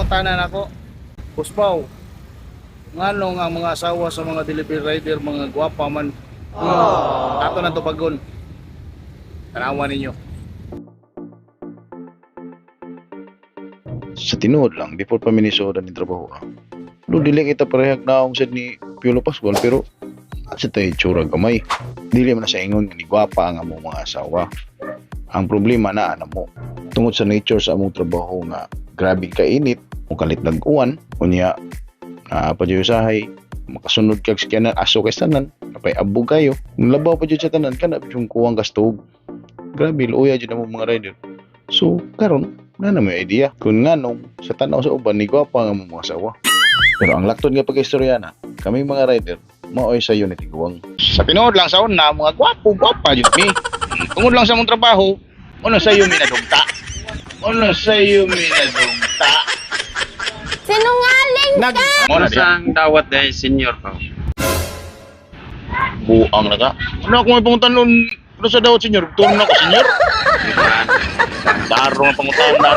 pangutanan ako. Puspaw, ngano nga ang mga asawa sa mga delivery rider, mga gwapa man. Ato na to pagon. Tanawan ninyo. Sa tinuod lang, before pa minisoda ni trabaho. Dili kita parehag naong sad ni Piolo Pascual, pero sa tayo itsura gamay. Dili man na sa ingon nga ni gwapa ang among mga asawa. Ang problema na ana mo. Tungod sa nature sa among trabaho nga grabe kainit, o kalit nag-uwan, unya pa dyan usahay, makasunod kag sakyanan, aso kay tanan, napay abog kayo. Kung labaw pa dyan sa tanan, kanap yung kuwang gastog. Grabe, luya dyan ang mga rider. So, karon na may idea. Kung nga nung sa tanaw sa uban, ni gwapa ang among mga asawa. Pero ang laktod nga pag-istorya na, kami mga rider, maoy sa unit iguwang. Sa tinuod lang sa una, mga gwapa yun mi. Tungod lang sa mong trabaho, ano sa iyo minadugta? Ano sa iyo minadugta? Sinungaling ka! Ano Sa dawat dahil senior pa. buang na ka? Ano ako may pangutan nun? Ano sa dawat senyor? Tunong na ko senyor? Daro ang pangutan na.